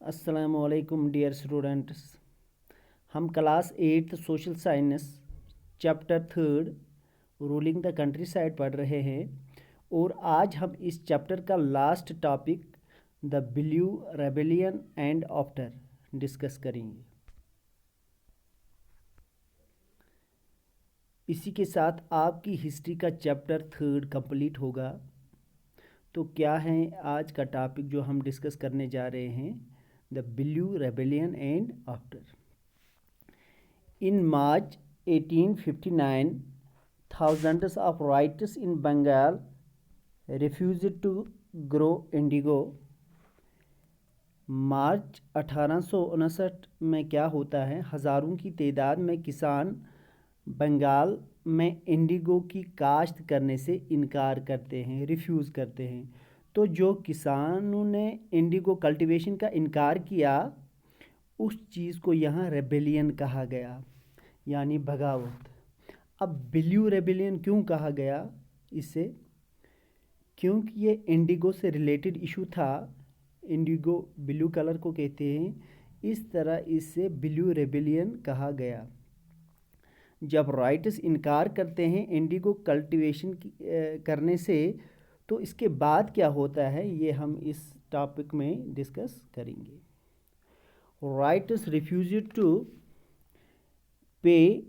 अस्सलाम वालेकुम dear students. हम class 8 social science chapter 3 ruling the country side पढ़ रहे हैं और आज हम इस चैप्टर का last topic the blue rebellion and after discuss करेंगे। इसी के साथ आपकी हिस्ट्री का चैप्टर 3 कंप्लीट होगा। तो क्या है आज का टॉपिक जो हम डिस्कस करने जा रहे हैं, the blue rebellion and after. In March 1859, thousands of writers in Bengal refused to grow indigo. मार्च 1859 में क्या होता है, हज़ारों की तादाद में किसान बंगाल में इंडिगो की काश्त करने से इनकार करते हैं, रिफ्यूज़ करते हैं। तो जो किसानों ने इंडिगो कल्टीवेशन का इनकार किया, उस चीज़ को यहाँ रेबेलियन कहा गया, यानी बगावत। अब ब्लू रेबेलियन क्यों कहा गया इसे? क्योंकि ये इंडिगो से रिलेटेड इशू था। इंडिगो ब्लू कलर को कहते हैं, इस तरह इससे ब्लू रेबेलियन कहा गया। जब राइटर्स इनकार करते हैं इंडिगो कल्टीवेशन करने से, तो इसके बाद क्या होता है ये हम इस टॉपिक में डिस्कस करेंगे। Writers refused to pay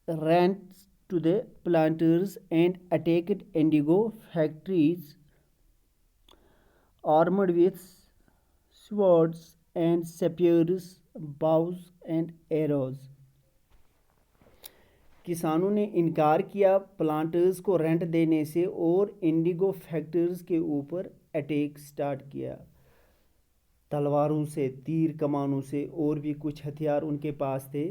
rents to the planters and attacked indigo factories armed with swords and spears, bows and arrows. किसानों ने इनकार किया प्लांटर्स को रेंट देने से और इंडिगो फैक्ट्रीज के ऊपर अटैक स्टार्ट किया, तलवारों से, तीर कमानों से, और भी कुछ हथियार उनके पास थे।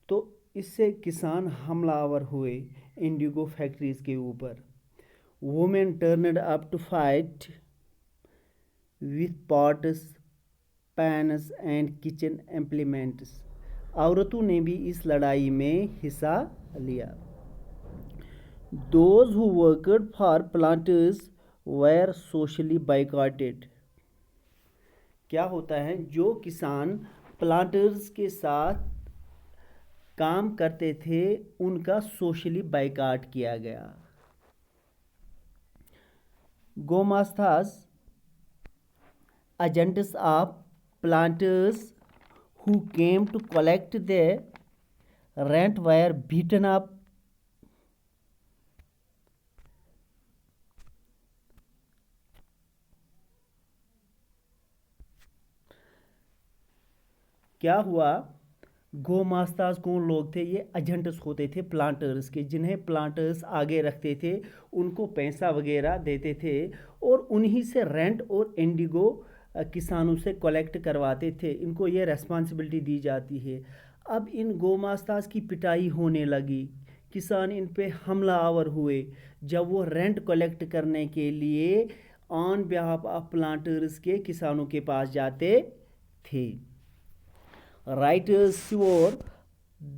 तो इससे किसान हमलावर हुए इंडिगो फैक्ट्रीज के ऊपर। Women turned up to fight with pots, pans and kitchen implements. औरतों ने भी इस लड़ाई में हिस्सा लिया। Those who worked for planters were socially boycotted. क्या होता है, जो किसान प्लांटर्स के साथ काम करते थे उनका सोशली बाइकाट किया गया। Gomastas, agents of planters who came to collect the rent were beaten up. क्या हुआ, गोमास्ताज कौन लोग थे? ये एजेंट्स होते थे प्लांटर्स के, जिन्हें प्लांटर्स आगे रखते थे, उनको पैसा वगैरह देते थे और उन्हीं से रेंट और इंडिगो किसानों से कलेक्ट करवाते थे। इनको ये रेस्पॉन्सिबिलिटी दी जाती है। अब इन गोमास्ताज की पिटाई होने लगी, किसान इन पे हमला आवर हुए जब वो रेंट कलेक्ट करने के लिए ऑन बिहाफ ऑफ प्लांटर्स के किसानों के पास जाते थे। Writers swore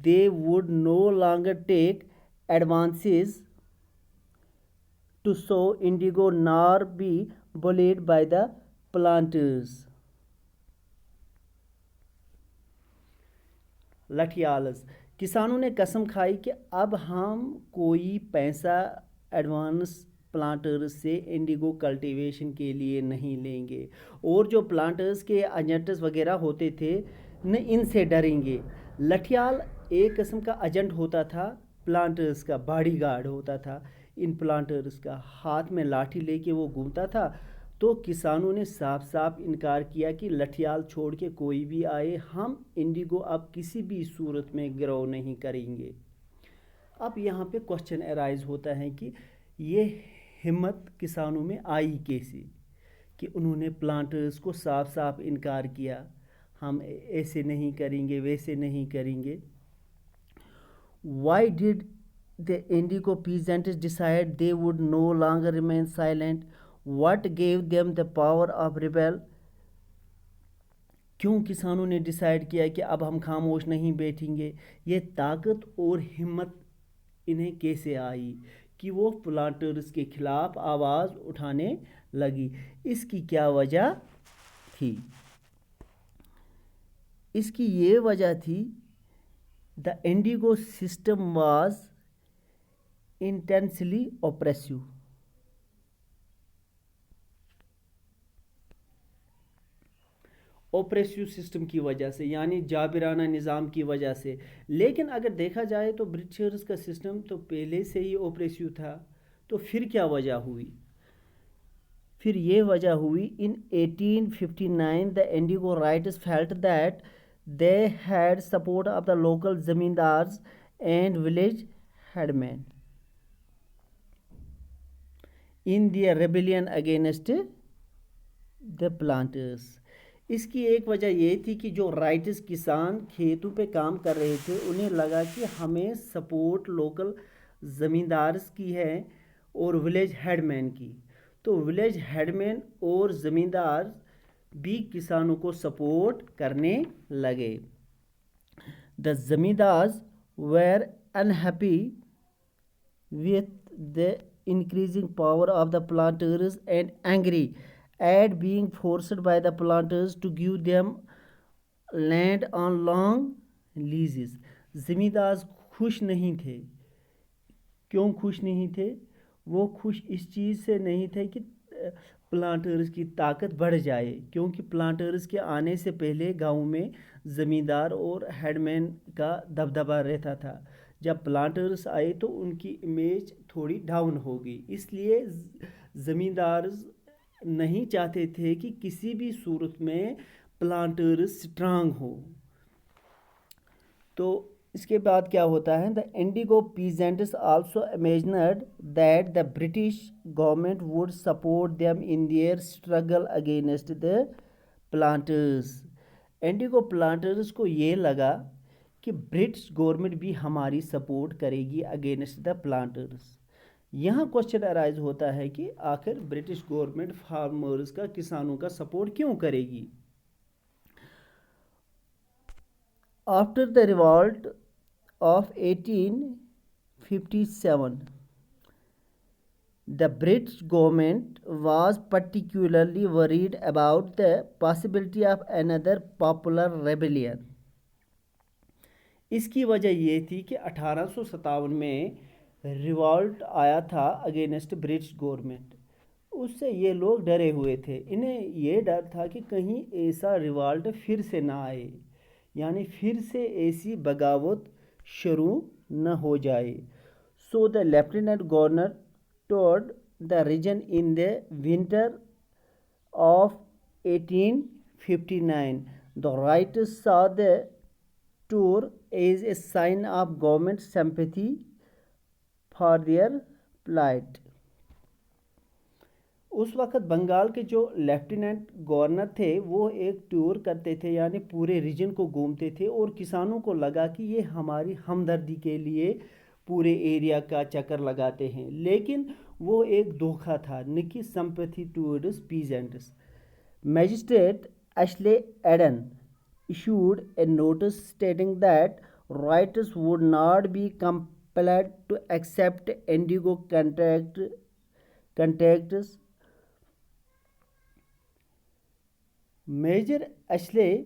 they would no longer take advances to sow indigo nor be bullied by the planters. लठियालस, किसानों ने कसम खाई कि अब हम कोई पैसा एडवांस प्लांटर्स से इंडिगो कल्टीवेशन के लिए नहीं लेंगे, और जो प्लांटर्स के एजेंट्स वगैरह होते थे न इनसे डरेंगे। लठियाल एक किस्म का एजेंट होता था, प्लांटर्स का बॉडीगार्ड होता था। इन प्लांटर्स का हाथ में लाठी लेके वो घूमता था। तो किसानों ने साफ साफ इनकार किया कि लठियाल छोड़ के कोई भी आए, हम इंडिगो अब किसी भी सूरत में ग्रो नहीं करेंगे। अब यहाँ पे क्वेश्चन अराइज होता है कि ये हिम्मत किसानों में आई कैसे कि उन्होंने प्लांटर्स को साफ साफ इनकार किया, हम ऐसे नहीं करेंगे, वैसे नहीं करेंगे। Why did the indigo peasants decide they would no longer remain silent? What gave them the power of rebel? क्यों किसानों ने डिसाइड किया कि अब हम खामोश नहीं बैठेंगे? ये ताकत और हिम्मत इन्हें कैसे आई कि वो प्लांटर्स के खिलाफ आवाज़ उठाने लगी? इसकी क्या वजह تھی. اس کی یہ وجہ تھی the Indigo system was intensely oppressive. Oppressive system کی وجہ سے، یعنی جابرانہ نظام کی وجہ سے. لیکن اگر دیکھا جائے تو برٹشرز کا سسٹم تو پہلے سے ہی اوپریسو تھا. تو پھر کیا وجہ ہوئی؟ پھر یہ وجہ ہوئی in 1859 the Indigo writers felt that they had support of the local zamindars and village headmen in their rebellion against the planters. اس کی ایک وجہ یہ تھی کہ جو رائٹس کسان کھیتوں پہ کام کر رہے تھے انہیں لگا کہ ہمیں سپورٹ لوکل زمیندارز کی ہے اور ولیج ہیڈ مین کی. تو ولیج ہیڈ مین اور زمیندار بھی کسانوں کو سپورٹ کرنے لگے. The zamindars were unhappy with the increasing power of the planters and angry at being forced by the planters to give them land on long leases. زمیندار خوش نہیں تھے. کیوں خوش نہیں تھے؟ وہ خوش اس چیز سے نہیں تھے کہ پلانٹرز کی طاقت بڑھ جائے، کیونکہ پلانٹرز کے آنے سے پہلے گاؤں میں زمیندار اور ہیڈ مین کا دبدبہ رہتا تھا. جب پلانٹرز آئے تو ان کی امیج تھوڑی ڈاؤن ہو گئی. اس لیے زمیندارز نہیں چاہتے تھے کہ کسی بھی صورت میں پلانٹرز سٹرانگ ہو. تو اس کے بعد کیا ہوتا ہے؟ The Indigo peasants also imagined that the British government would support them in their struggle against the planters. Indigo planters کو یہ لگا کہ برٹش گورنمنٹ بھی ہماری سپورٹ کرے گی اگینسٹ دا پلانٹرز. یہاں کوشچن ارائز ہوتا ہے کہ آخر برٹش گورنمنٹ فارمرز کا، کسانوں کا سپورٹ کیوں کرے گی؟ After the revolt of 1857, the British government was particularly worried about the possibility of another popular rebellion. اس کی وجہ یہ تھی کہ 1857 میں ریوالٹ آیا تھا اگینسٹ برٹش گورنمنٹ. اس سے یہ لوگ ڈرے ہوئے تھے. انہیں یہ ڈر تھا کہ کہیں ایسا ریوالٹ پھر سے نہ آئے، یعنی پھر سے ایسی بغاوت شروع نہ ہو جائے. So the lieutenant governor toured the region in the winter of 1859. The writers saw the tour as a sign of government sympathy for their plight. اس وقت بنگال کے جو لیفٹیننٹ گورنر تھے وہ ایک ٹور کرتے تھے، یعنی پورے ریجن کو گھومتے تھے، اور کسانوں کو لگا کہ یہ ہماری ہمدردی کے لیے پورے ایریا کا چکر لگاتے ہیں. لیکن وہ ایک دھوکہ تھا. نکی sympathy towards peasants. Magistrate Ashley Eden issued a notice stating that writers would not be compelled to accept indigo contracts. Major Ashley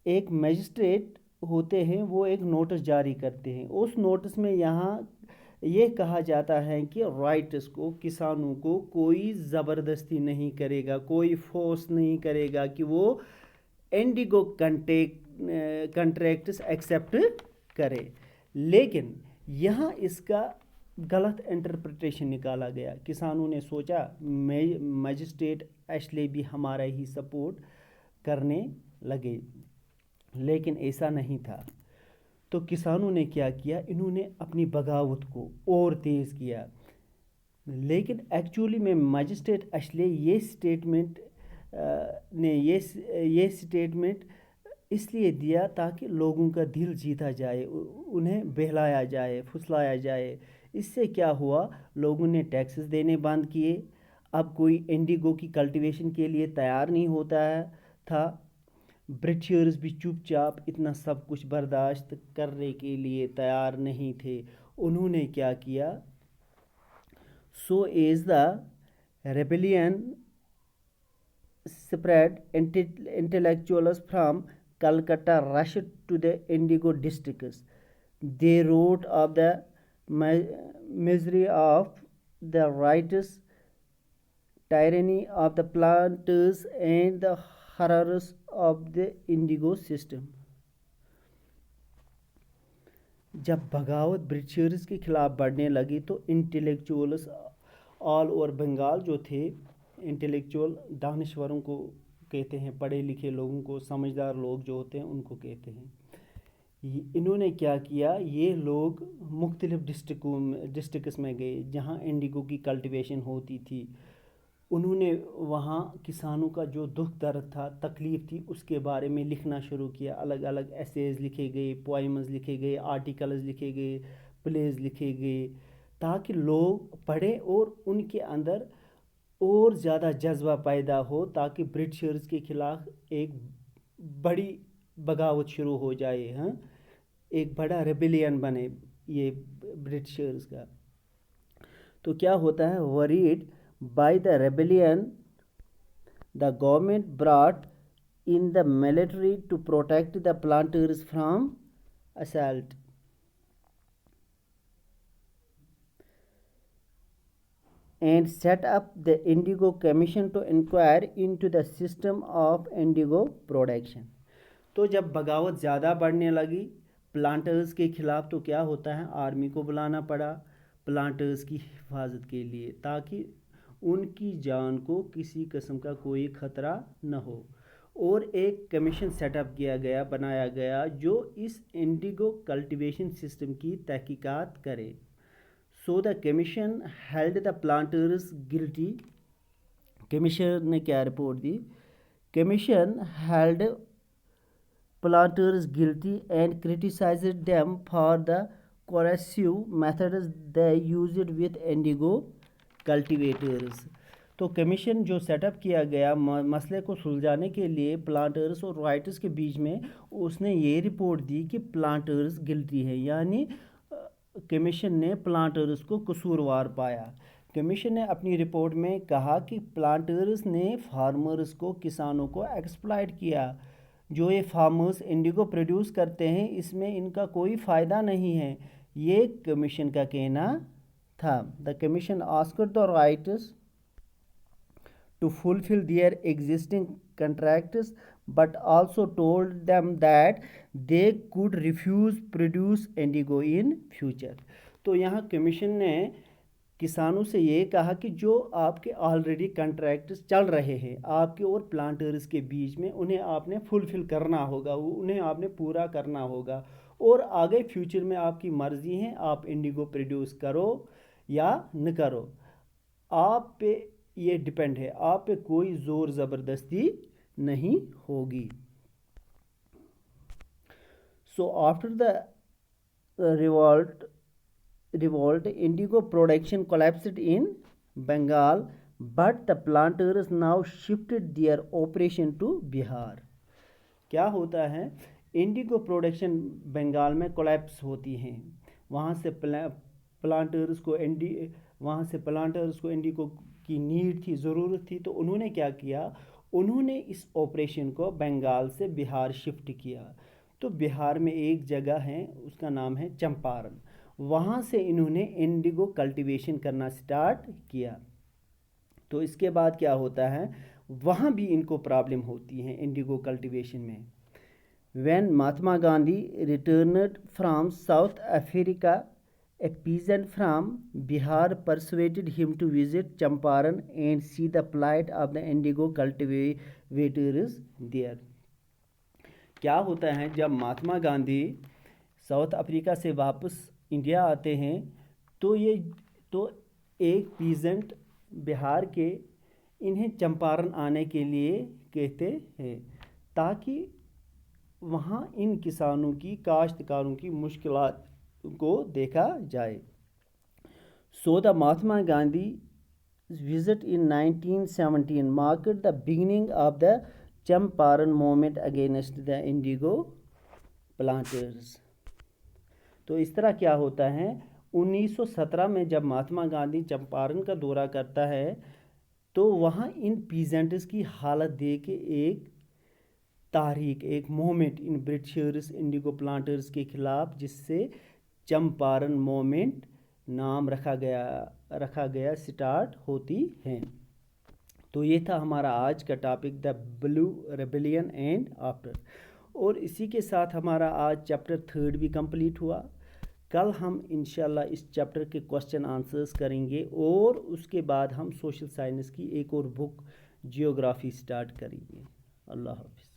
ایک میجسٹریٹ ہوتے ہیں، وہ ایک نوٹس جاری کرتے ہیں. اس نوٹس میں یہاں یہ کہا جاتا ہے کہ رائٹس کو، کسانوں کو کوئی زبردستی نہیں کرے گا، کوئی فورس نہیں کرے گا کہ وہ انڈیگو کنٹریکٹس ایکسیپٹ کرے. لیکن یہاں اس کا غلط انٹرپریٹیشن نکالا گیا. کسانوں نے سوچا میجسٹریٹ ایشلے بھی ہمارا ہی سپورٹ کرنے لگے، لیکن ایسا نہیں تھا. تو کسانوں نے کیا کیا؟ انہوں نے اپنی بغاوت کو اور تیز کیا. لیکن ایکچولی میں میجسٹریٹ ایشلے یہ سٹیٹمنٹ اس لیے دیا تاکہ لوگوں کا دل جیتا جائے، انہیں بہلایا جائے، پھسلایا جائے. اس سے کیا ہوا؟ لوگوں نے ٹیکسز دینے بند کیے. اب کوئی انڈیگو کی کلٹیویشن کے لیے تیار نہیں ہوتا تھا. برٹشرز بھی چپ چاپ اتنا سب کچھ برداشت کرنے کے لیے تیار نہیں تھے. انہوں نے کیا کیا؟ So as the rebellion spread, intellectuals from Calcutta rushed to the indigo districts. They wrote of the misery of the writers, tyranny of the planters, and the horrors of the indigo system. जब बगावत Britishers के ख़िलाफ़ बढ़ने लगी तो intellectuals all over Bengal जो थे, intellectual दानश्वरों को कहते हैं, पढ़े लिखे लोगों को, समझदार लोग जो होते हैं उनको कहते हैं। इन्होंने क्या किया, ये लोग मुख्तलिफ़ डिस्ट्रिक्ट्स में गए जहाँ इंडिगो की कल्टीवेशन होती थी। उन्होंने वहाँ किसानों का जो दुख दर्द था, तकलीफ़ थी, उसके बारे में लिखना शुरू किया। अलग अलग एसेज लिखे गए, पोइम्स लिखे गए, आर्टिकल्स लिखे गए, प्लेज लिखे गए, ताकि लोग पढ़ें और उनके अंदर और ज़्यादा जज्बा पैदा हो, ताकि ब्रिटिशर्स के ख़िलाफ़ एक बड़ी बगावत शुरू हो जाए। हाँ, एक बड़ा रेबेलियन बने ये ब्रिटिशर्स का। तो क्या होता है, worried by the rebellion, the government brought in the military to protect the planters from assault. And set up the Indigo Commission to inquire into the system of indigo production. तो जब बगावत ज़्यादा बढ़ने लगी प्लांटर्स के ख़िलाफ़, तो क्या होता है, आर्मी को बुलाना पड़ा प्लांटर्स की हिफाजत के लिए, ताकि उनकी जान को किसी किस्म का कोई ख़तरा न हो। और एक कमीशन सेटअप किया गया, बनाया गया, जो इस इंडिगो कल्टीवेशन सिस्टम की तहकीकात करे। So the commission held the planters guilty. Commission ने क्या report the, commission held planters guilty and criticized them for the coercive methods they used with indigo cultivators. तो कमीशन जो सेटअप किया गया मसले को सुलझाने के लिए प्लांटर्स और राइटर्स के बीच में, उसने ये रिपोर्ट दी कि प्लांटर्स गिल्टी है, यानी कमीशन ने प्लांटर्स को कसूरवार पाया। कमीशन ने अपनी रिपोर्ट में कहा कि प्लांटर्स ने फार्मर्स को, किसानों को एक्सप्लॉइट किया। जो ये फार्मर्स इंडिगो प्रोड्यूस करते हैं, इसमें इनका कोई फ़ायदा नहीं है, ये कमीशन का कहना था। The commission asked the ryots to fulfil their existing contracts but also told them that they could refuse produce indigo in future. तो यहाँ कमीशन ने किसानों से ये कहा कि जो आपके ऑलरेडी कॉन्ट्रैक्ट्स चल रहे हैं आपके और प्लांटर्स के बीच में, उन्हें आपने फुलफ़िल करना होगा, उन्हें आपने पूरा करना होगा, और आगे फ्यूचर में आपकी मर्ज़ी है, आप इंडिगो प्रोड्यूस करो या न करो, आप पे ये डिपेंड है, आप पे कोई ज़ोर ज़बरदस्ती नहीं होगी। So after the revolt, indigo production collapsed in Bengal, but the planters now shifted their operation to Bihar. क्या होता है, इंडिगो प्रोडक्शन बंगाल में कोलैप्स होती हैं, वहाँ से प्लांटर्स को इंडिगो की नीड थी, ज़रूरत थी, तो उन्होंने क्या किया, उन्होंने इस ऑपरेशन को बंगाल से बिहार शिफ्ट किया। तो बिहार में एक जगह है, उसका नाम है चंपारण, वहाँ से इन्होंने इंडिगो कल्टीवेशन करना स्टार्ट किया। तो इसके बाद क्या होता है, वहाँ भी इनको प्रॉब्लम होती है इंडिगो कल्टीवेशन में। When Mahatma Gandhi returned from South Africa, a peasant from Bihar persuaded him to visit Champaran and see the plight of the indigo cultivators there. क्या होता है, जब महात्मा गांधी साउथ अफ्रीका से वापस इंडिया आते हैं, तो एक पीजेंट बिहार के इन्हें चंपारण आने के लिए कहते हैं, ताकि वहाँ इन किसानों की, काश्तकारों की मुश्किलात को देखा जाए। So the Mahatma Gandhi visit in 1917 marked the beginning of the Champaran movement against the indigo planters. तो इस तरह क्या होता है, 1917 में जब महात्मा गांधी चंपारण का दौरा करता है, تو وہاں ان پیزنٹس کی حالت دیکھ کے ایک تحریک، ایک موومنٹ ان برٹشرز انڈیگو پلانٹرز کے خلاف، جس سے چمپارن موومنٹ نام رکھا گیا سٹارٹ ہوتی ہیں۔ تو یہ تھا ہمارا آج کا topic, the blue rebellion and after, اور اسی کے ساتھ ہمارا آج چیپٹر 3 بھی کمپلیٹ ہوا۔ کل ہم انشاءاللہ اس چیپٹر کے کوسچن آنسرز کریں گے، اور اس کے بعد ہم سوشل سائنس کی ایک اور بک جیوگرافی سٹارٹ کریں گے۔ اللہ حافظ۔